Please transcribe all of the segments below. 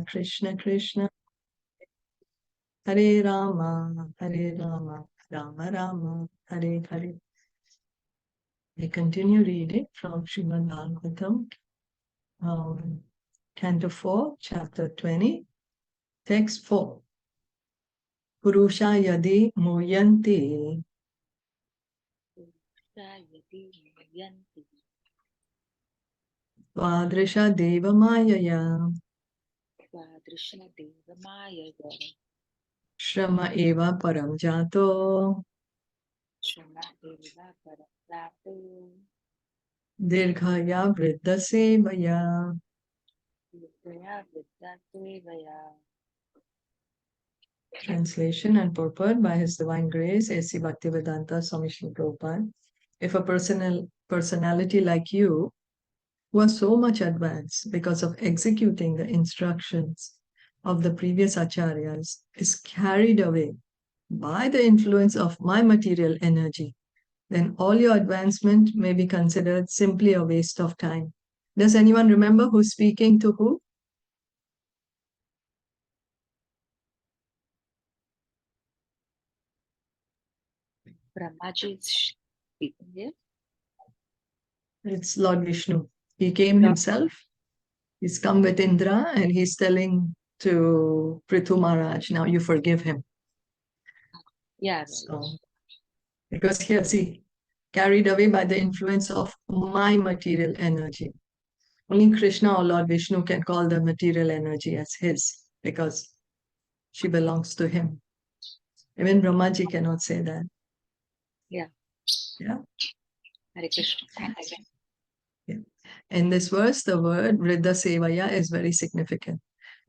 Krishna, Krishna Krishna, Hare Rama, Hare Rama, Rama Rama, Hare Hare. We continue reading from Srimad Bhagavatam, Canto 4, Chapter 20, Text 4. Purusha yadi muyanti Vadrisha Deva Mayaya Shrama Eva Param Jato Dirghaya Vriddha Sevaya. Translation and purport by His Divine Grace, A.C. Bhaktivedanta Swami Srila Prabhupada. If a personality like you, who are so much advanced because of executing the instructions of the previous acharyas, is carried away by the influence of my material energy, then all your advancement may be considered simply a waste of time. Does anyone remember who's speaking to who? Brahmaji is speaking here. It's Lord Viṣṇu. He came himself. He's come with Indra and he's telling to Pṛthu Mahārāja, now you forgive him. Yeah. So, because here, see, carried away by the influence of my material energy. Only Krishna or Lord Viṣṇu can call the material energy as his, because she belongs to him. Even Brahmaji cannot say that. Yeah. Yeah. Hare Krishna. Yeah. In this verse, the word Vriddha Sevaya is very significant.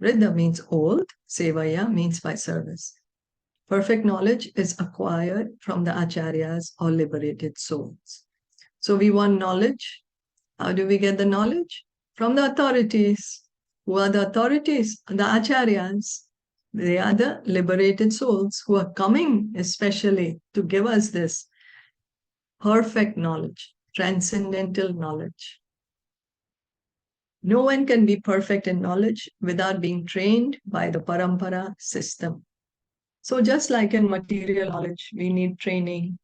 Vriddha means old, Sevaya means by service. Perfect knowledge is acquired from the acharyas or liberated souls. So we want knowledge. How do we get the knowledge? From the authorities. Who are the authorities? The acharyas. They are the liberated souls who are coming especially to give us this perfect knowledge, transcendental knowledge. No one can be perfect in knowledge without being trained by the parampara system. So just like in material knowledge, we need training.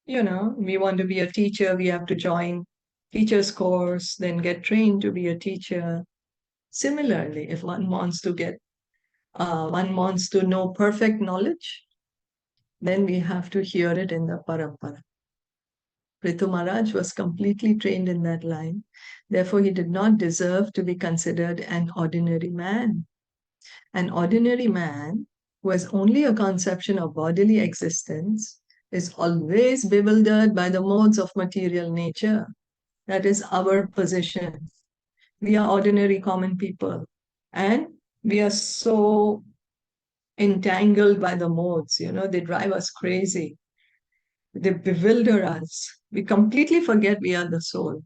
You know, we want to be a teacher, we have to join teacher's course, then get trained to be a teacher. Similarly, if one wants to know perfect knowledge, then we have to hear it in the parampara. Pṛthu Mahārāja was completely trained in that line. Therefore, he did not deserve to be considered an ordinary man. An ordinary man who has only a conception of bodily existence is always bewildered by the modes of material nature. That is our position. We are ordinary common people and we are so entangled by the modes, they drive us crazy. They bewilder us. We completely forget we are the soul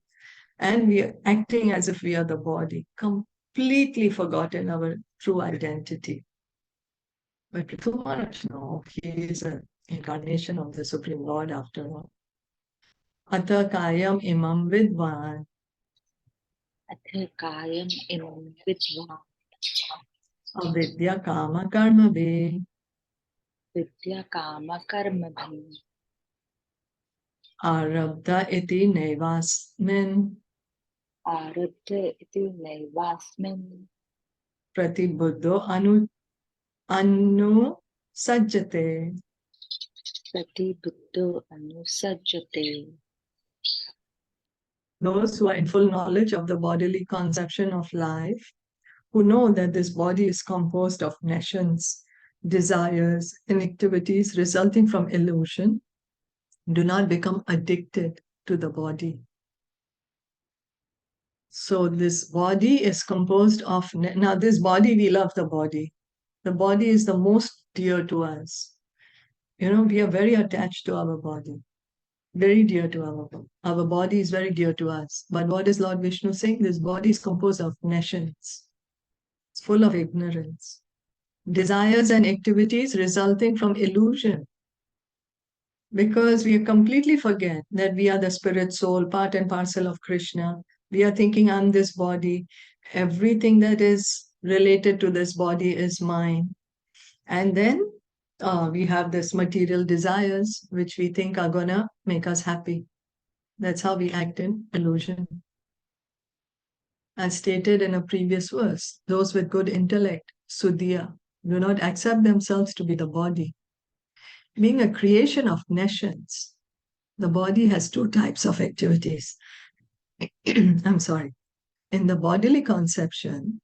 and we are acting as if we are the body, completely forgotten our true identity. But Pṛthu Mahārāja, no, he is an incarnation of the Supreme Lord after all. Atha kayam imam vidvan. Atha kayam imam vidvan. Avidya kama karma bhe. Vidya kama karma bhe. Arabdha iti naivasmin. Arabdha iti naivasmin. Pratibuddho anusajjate. Pratibuddho anusajjate. Those who are in full knowledge of the bodily conception of life, who know that this body is composed of nations, desires, and activities resulting from illusion, do not become addicted to the body. So this body is composed of, now this body, we love the body. The body is the most dear to us. We are very attached to our body. Very dear to our body is very dear to us. But what is Lord Viṣṇu saying? This body is composed of nations. It's full of ignorance. Desires and activities resulting from illusion. Because we completely forget that we are the spirit soul, part and parcel of Krishna. We are thinking, I'm this body. Everything that is related to this body is mine. And then we have this material desires, which we think are gonna make us happy. That's how we act in illusion. As stated in a previous verse, those with good intellect, Sudhya, do not accept themselves to be the body. Being a creation of nescience, the body has two types of activities. I'm sorry. In the bodily conception,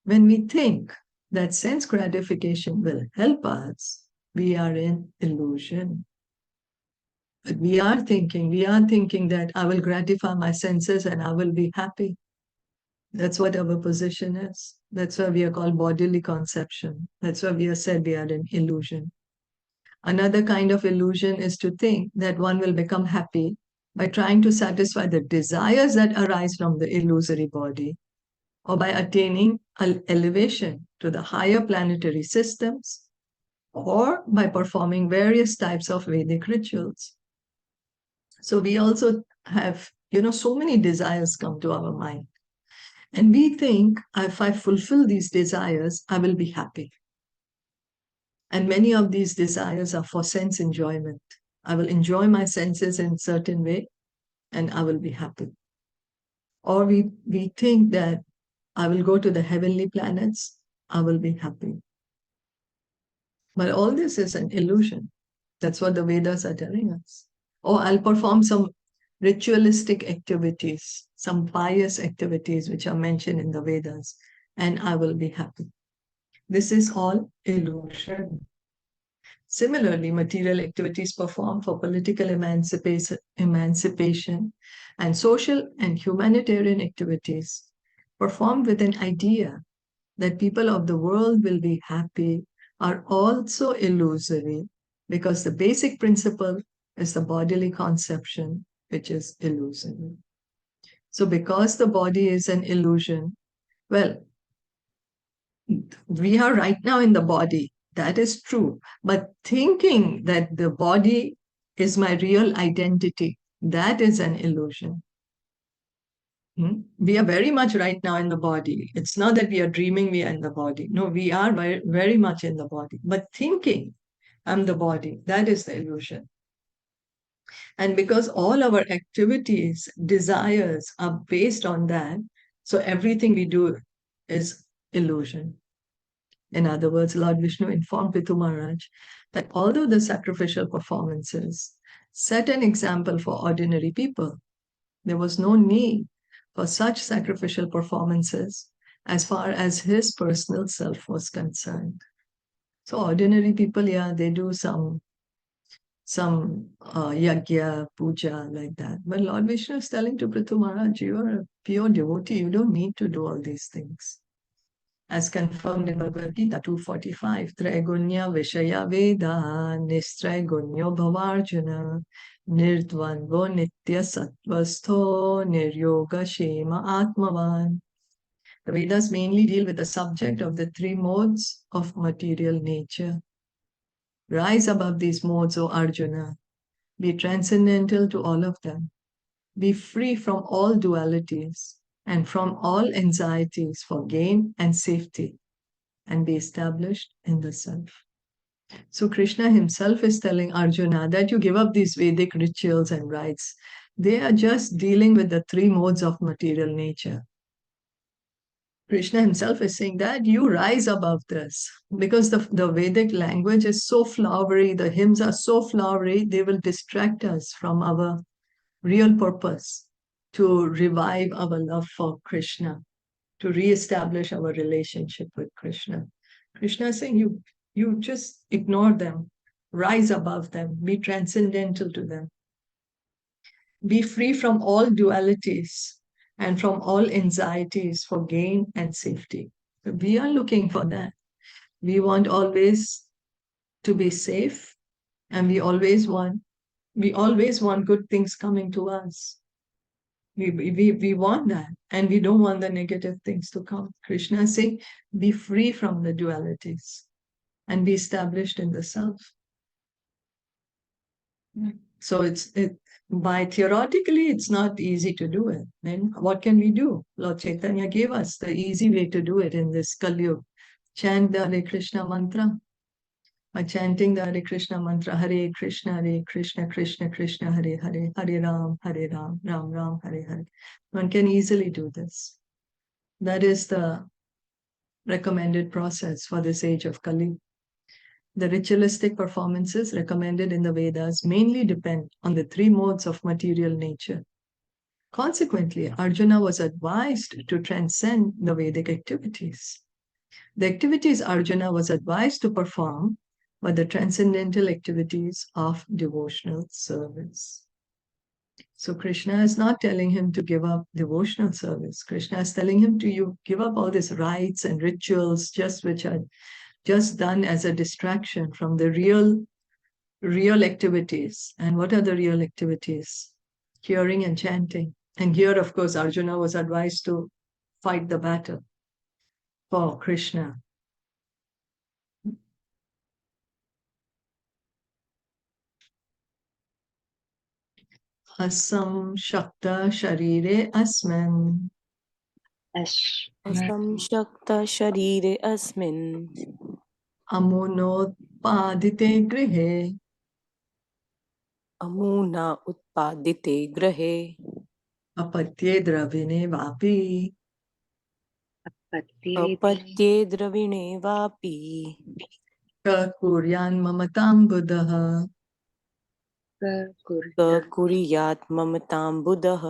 when we think that sense gratification will help us, we are in illusion. But we are thinking that I will gratify my senses and I will be happy. That's what our position is. That's why we are called bodily conception. That's why we are said we are in illusion. Another kind of illusion is to think that one will become happy by trying to satisfy the desires that arise from the illusory body, or by attaining elevation to the higher planetary systems, or by performing various types of Vedic rituals. So we also have, so many desires come to our mind. And we think if I fulfill these desires, I will be happy. And many of these desires are for sense enjoyment. I will enjoy my senses in a certain way and I will be happy. Or we think that I will go to the heavenly planets, I will be happy. But all this is an illusion. That's what the Vedas are telling us. Or I'll perform some ritualistic activities, some pious activities which are mentioned in the Vedas, and I will be happy. This is all illusion. Similarly, material activities performed for political emancipation and social and humanitarian activities performed with an idea that people of the world will be happy are also illusory, because the basic principle is the bodily conception, which is illusory. So because the body is an illusion, well, we are right now in the body. That is true. But thinking that the body is my real identity, that is an illusion. We are very much right now in the body. It's not that we are dreaming we are in the body. No, we are very, very much in the body. But thinking I'm the body, that is the illusion. And because all our activities, desires are based on that, so everything we do is illusion. In other words, Lord Viṣṇu informed Pṛthu Mahārāja that although the sacrificial performances set an example for ordinary people, there was no need for such sacrificial performances as far as his personal self was concerned. So ordinary people, they do some yajna, puja, like that. But Lord Viṣṇu is telling to Pṛthu Mahārāja, you are a pure devotee, you don't need to do all these things. As confirmed in Bhagavad Gita 2:45, Traigunya Vishaya Veda Nistraigunyo Bhavarjuna Nirdvandvo Nitya Sattvastho Niryoga Shema Atmavan. The Vedas mainly deal with the subject of the three modes of material nature. Rise above these modes, O Arjuna. Be transcendental to all of them. Be free from all dualities and from all anxieties for gain and safety, and be established in the self. So Krishna himself is telling Arjuna that you give up these Vedic rituals and rites. They are just dealing with the three modes of material nature. Krishna himself is saying that you rise above this, because the Vedic language is so flowery, the hymns are so flowery, they will distract us from our real purpose, to revive our love for Krishna, to reestablish our relationship with Krishna. Krishna is saying you just ignore them, rise above them, be transcendental to them. Be free from all dualities and from all anxieties for gain and safety. We are looking for that. We want always to be safe, and we always want good things coming to us. We want that, and we don't want the negative things to come. Krishna is saying, be free from the dualities and be established in the self. So by theoretically, it's not easy to do it. Then what can we do? Lord Chaitanya gave us the easy way to do it in this Kali Yuga. Chant the Hare Krishna mantra. By chanting the Hare Krishna mantra, Hare Krishna, Krishna Krishna, Hare Hare, Hare Ram, Ram Ram, Hare Hare. One can easily do this. That is the recommended process for this age of Kali. The ritualistic performances recommended in the Vedas mainly depend on the three modes of material nature. Consequently, Arjuna was advised to transcend the Vedic activities. The activities Arjuna was advised to perform were the transcendental activities of devotional service. So Krishna is not telling him to give up devotional service. Krishna is telling him to give up all these rites and rituals which are just done as a distraction from the real activities. And what are the real activities? Hearing and chanting. And here, of course, Arjuna was advised to fight the battle for Krishna. Asam Shakta Sharire Asman. असंशक्त शरीरे अस्मिन् Amunotpadite Grihe. अमूना उत्पादिते गृहे Apatye Dravine Vapi. अपत्ये द्रविणे वापि Kuryan Mamatam Buddha. कुर्यात् ममतां बुधः.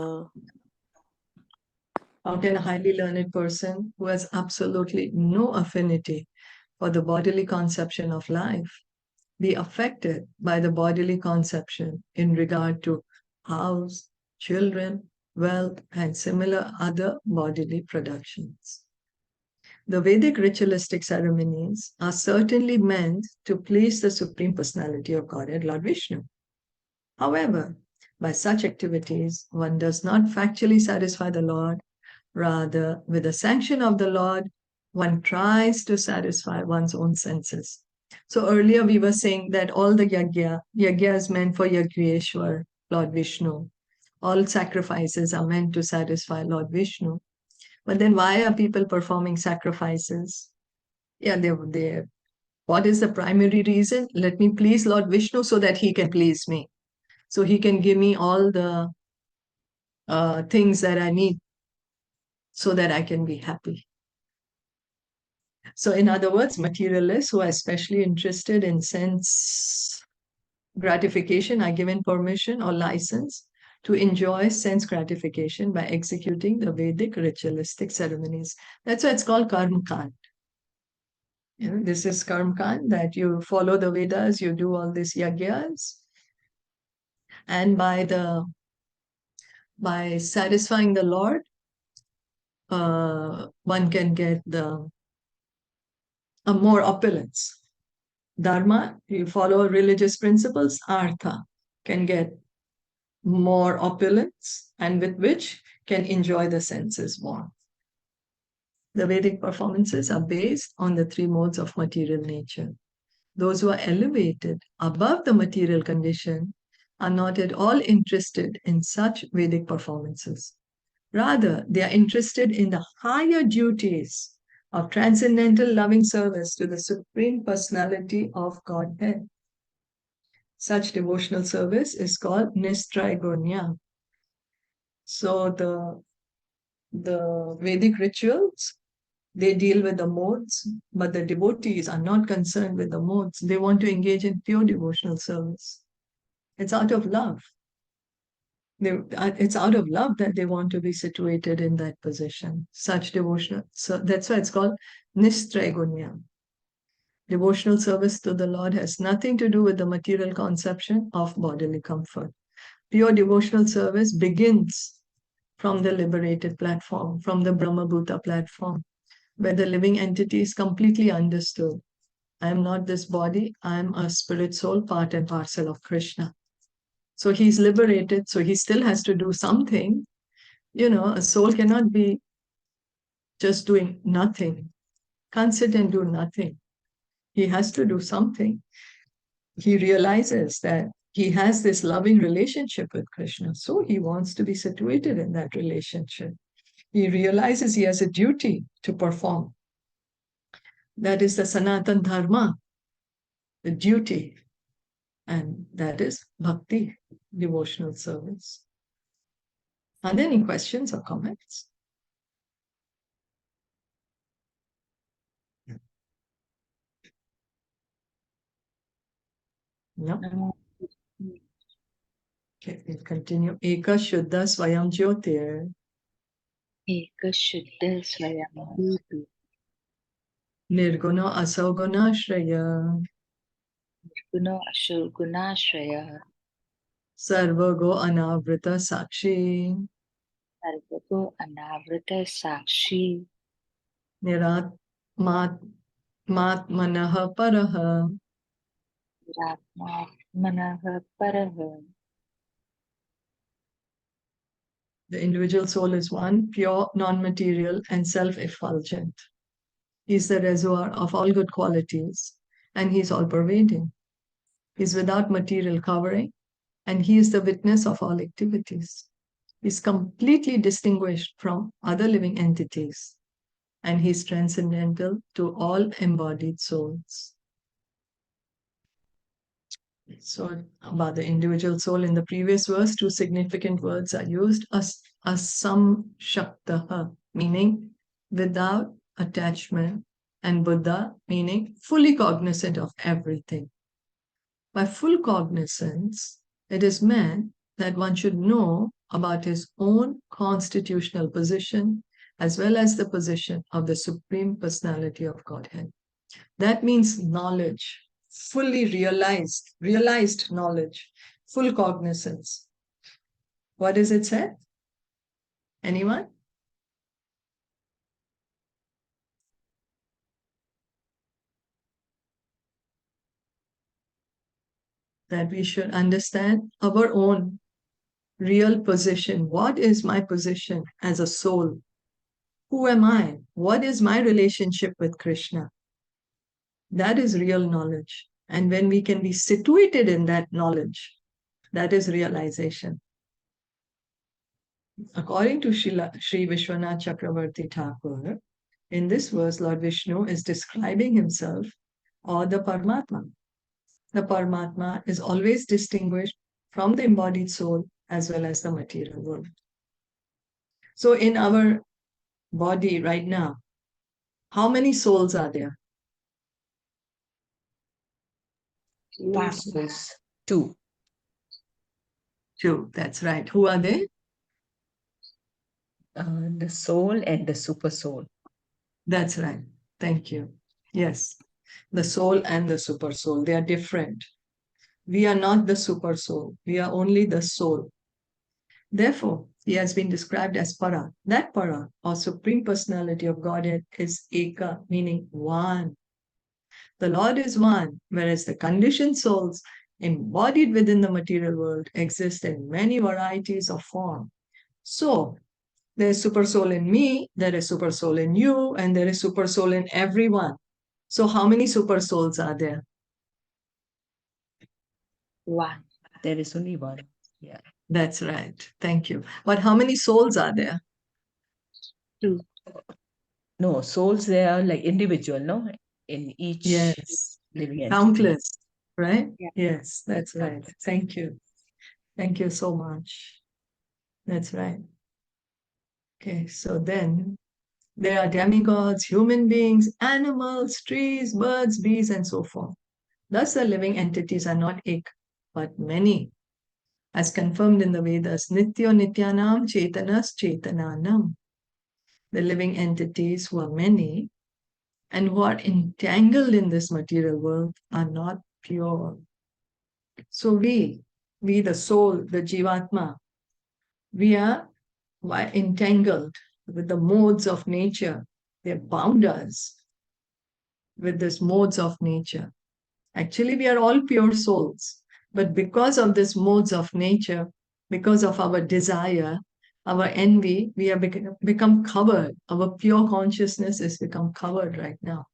How can a highly learned person who has absolutely no affinity for the bodily conception of life be affected by the bodily conception in regard to house, children, wealth, and similar other bodily productions? The Vedic ritualistic ceremonies are certainly meant to please the Supreme Personality of Godhead, Lord Viṣṇu. However, by such activities, one does not factually satisfy the Lord. Rather, with the sanction of the Lord, one tries to satisfy one's own senses. So earlier we were saying that all the yagya is meant for Yagyeshwar, Lord Viṣṇu. All sacrifices are meant to satisfy Lord Viṣṇu. But then why are people performing sacrifices? Yeah, what is the primary reason? Let me please Lord Viṣṇu so that he can please me. So he can give me all the things that I need so that I can be happy. So in other words, materialists who are especially interested in sense gratification are given permission or license to enjoy sense gratification by executing the Vedic ritualistic ceremonies. That's why it's called Karma Kand. This is Karma Kand, that you follow the Vedas, you do all these yagyas, and by satisfying the Lord, one can get a more opulence. Dharma, you follow religious principles, artha, can get more opulence, and with which can enjoy the senses more. The Vedic performances are based on the three modes of material nature. Those who are elevated above the material condition are not at all interested in such Vedic performances. Rather, they are interested in the higher duties of transcendental loving service to the Supreme Personality of Godhead. Such devotional service is called Nistraigonya. So the Vedic rituals, they deal with the modes, but the devotees are not concerned with the modes. They want to engage in pure devotional service. It's out of love. It's out of love that they want to be situated in that position. Such devotional, so that's why it's called Nistraigonya. Devotional service to the Lord has nothing to do with the material conception of bodily comfort. Pure devotional service begins from the liberated platform, from the Brahma-Bhuta platform, where the living entity is completely understood. I am not this body, I am a spirit soul, part and parcel of Krishna. So he's liberated, so he still has to do something. A soul cannot be just doing nothing, can't sit and do nothing. He has to do something. He realizes that He has this loving relationship with Krishna, so he wants to be situated in that relationship. He realizes he has a duty to perform. That is the Sanatan Dharma, the duty, and that is bhakti, devotional service. Are there any questions or comments? No? Okay, we'll continue. Eka Shuddha Swayam Jyotir Eka Shuddha Swayam Jyoti Nirguna Asoguna Shraya Guno Ashurgunashraya Sarvago Anavrita Sakshi Sarvato Anavrata Sakshi Nirat Matmanaha Paraha. Ratma Manaha Paraha. The individual soul is one, pure, non-material, and self-effulgent. He is the reservoir of all good qualities, and he is all-pervading. He is without material covering, and he is the witness of all activities. He is completely distinguished from other living entities, and he is transcendental to all embodied souls. So, about the individual soul, in the previous verse, two significant words are used: asam shaktaha, meaning without attachment, and Buddha, meaning fully cognizant of everything. By full cognizance, it is meant that one should know about his own constitutional position as well as the position of the Supreme Personality of Godhead. That means knowledge, fully realized knowledge, full cognizance. What is it said? Anyone? That we should understand our own real position. What is my position as a soul? Who am I? What is my relationship with Krishna? That is real knowledge. And when we can be situated in that knowledge, that is realization. According to Sri Vishwanath Chakravarti Thakur, in this verse, Lord Vishnu is describing himself or the Parmatma. The Parmatma is always distinguished from the embodied soul as well as the material world. So in our body right now, how many souls are there? Two souls. Two. Two, that's right. Who are they? The soul and the super soul. That's right. Thank you. Yes, the soul and the super soul, they are different. We are not the super soul. We are only the soul. Therefore, he has been described as Para. That Para, or Supreme Personality of Godhead, is Eka, meaning one. The Lord is one, whereas the conditioned souls embodied within the material world exist in many varieties of form. So, there is super soul in me, there is super soul in you, and there is super soul in everyone. So, how many super souls are there? One. There is only one. Yeah. That's right. Thank you. But how many souls are there? Two. No, souls, they are like individual, no? In each Yes. living entity. Countless, right? Yeah. Yes, that's right. Thank you. Thank you so much. That's right. Okay, so then there are demigods, human beings, animals, trees, birds, bees, and so forth. Thus, the living entities are not ek, but many. As confirmed in the Vedas, Nityo Nityanam Chetanas Chetananam. The living entities who are many and who are entangled in this material world are not pure. So we the soul, the Jivatma, we are entangled with the modes of nature. They bound us with these modes of nature. Actually, we are all pure souls. But because of these modes of nature, because of our desire, our envy, we have become covered. Our pure consciousness has become covered right now.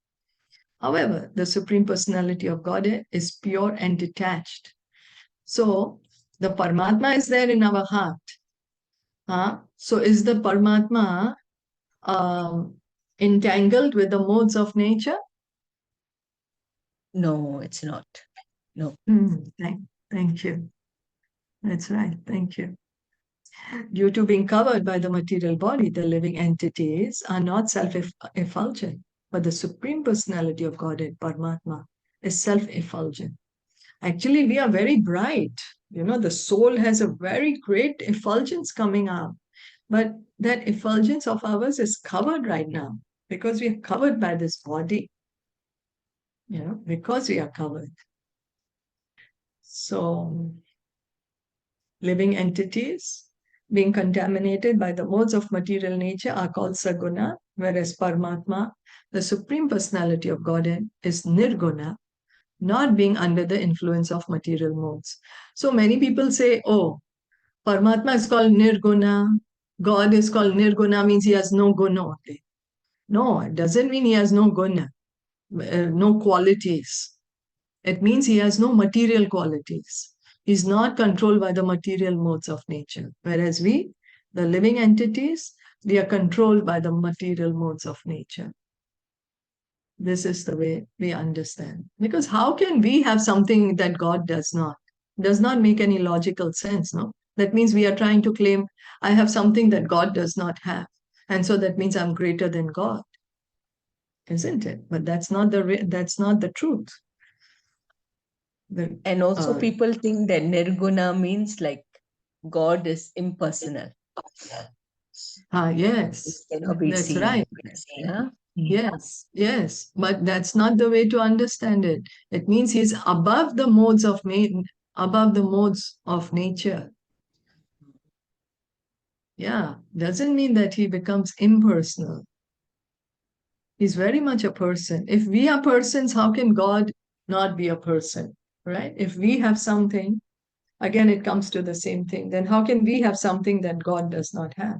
However, the Supreme Personality of Godhead is pure and detached. So the Parmatma is there in our heart. So is the Parmatma entangled with the modes of nature? No, it's not. No. Thank you. That's right. Thank you. Due to being covered by the material body, the living entities are not self-effulgent, but the Supreme Personality of Godhead, Parmatma, is self-effulgent. Actually, we are very bright. The soul has a very great effulgence coming out. But that effulgence of ours is covered right now because we are covered by this body. Because we are covered. So, living entities being contaminated by the modes of material nature are called saguna, whereas Parmatma, the Supreme Personality of Godhead, is nirguna, not being under the influence of material modes. So many people say, oh, Parmatma is called nirguna, God is called nirguna, means he has no guna only. No, it doesn't mean he has no guna, no qualities. It means he has no material qualities. He's not controlled by the material modes of nature. Whereas we, the living entities, we are controlled by the material modes of nature. This is the way we understand. Because how can we have something that God does not? Does not make any logical sense, no? That means we are trying to claim, I have something that God does not have. And so that means I'm greater than God. Isn't it? But that's not the truth. And also people think that nirguna means like God is impersonal. Yes, cannot be that's seen. right. Yeah? Yes, but that's not the way to understand it. It means he's above the modes of nature. Yeah, doesn't mean that he becomes impersonal. He's very much a person. If we are persons, how can God not be a person, right? If we have something, again, it comes to the same thing. Then how can we have something that God does not have?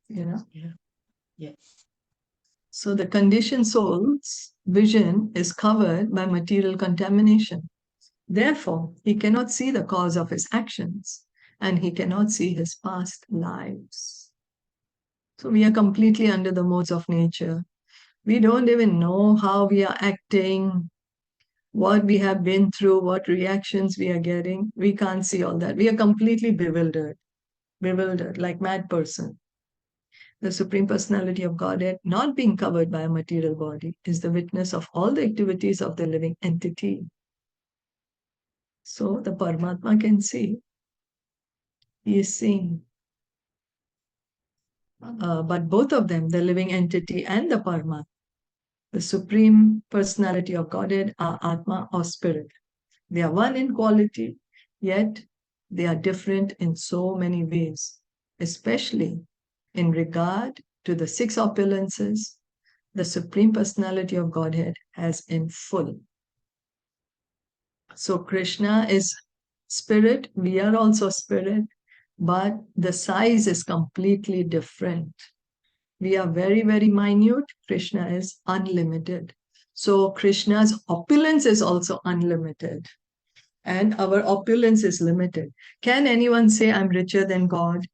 Yeah. Yes. So the conditioned soul's vision is covered by material contamination. Therefore, he cannot see the cause of his actions and he cannot see his past lives. So we are completely under the modes of nature. We don't even know how we are acting, what we have been through, what reactions we are getting. We can't see all that. We are completely bewildered, like mad person. The Supreme Personality of Godhead, not being covered by a material body, is the witness of all the activities of the living entity. So the Parmatma can see. He is seeing. But both of them, the living entity and the Parmatma, the Supreme Personality of Godhead, are Atma or Spirit. They are one in quality, yet they are different in so many ways, especially in regard to the six opulences the Supreme Personality of Godhead has in full. So Krishna is spirit, we are also spirit, but the size is completely different. We are very, very minute. Krishna is unlimited. So Krishna's opulence is also unlimited. And our opulence is limited. Can anyone say, I'm richer than God?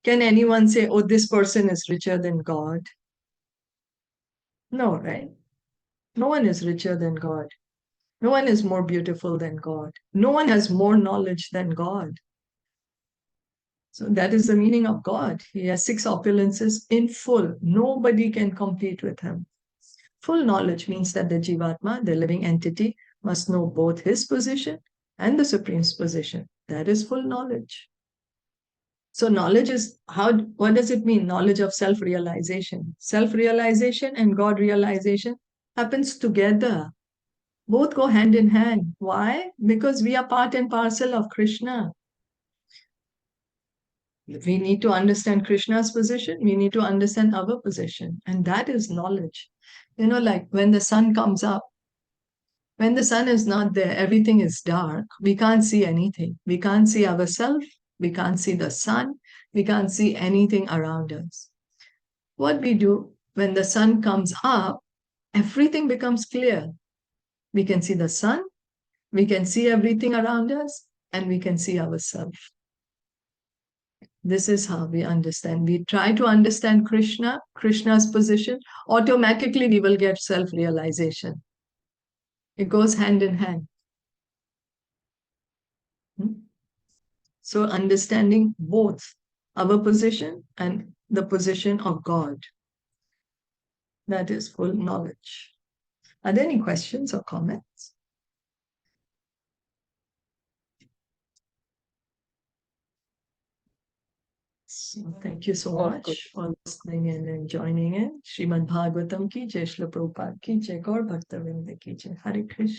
Can anyone say, oh, this person is richer than God? No, right? No one is richer than God. No one is more beautiful than God. No one has more knowledge than God. So that is the meaning of God. He has six opulences in full. Nobody can compete with him. Full knowledge means that the Jivatma, the living entity, must know both his position and the Supreme's position. That is full knowledge. So knowledge is what does it mean? Knowledge of self-realization. Self-realization and God realization happens together. Both go hand in hand. Why? Because we are part and parcel of Krishna. We need to understand Krishna's position. We need to understand our position. And that is knowledge. Like when the sun comes up, when the sun is not there, everything is dark. We can't see anything. We can't see ourselves. We can't see the sun. We can't see anything around us. What we do when the sun comes up, everything becomes clear. We can see the sun. We can see everything around us and we can see ourselves. This is how we understand. We try to understand Krishna, Krishna's position, automatically we will get self-realization. It goes hand in hand. So understanding both our position and the position of God. That is full knowledge. Are there any questions or comments? So thank you so All much good. for listening in and joining in. Srimad Bhagavatam ki jai, Srila Prabhupada ki jai, Gaur Bhakta Vrinda ki jai. Hare Krishna.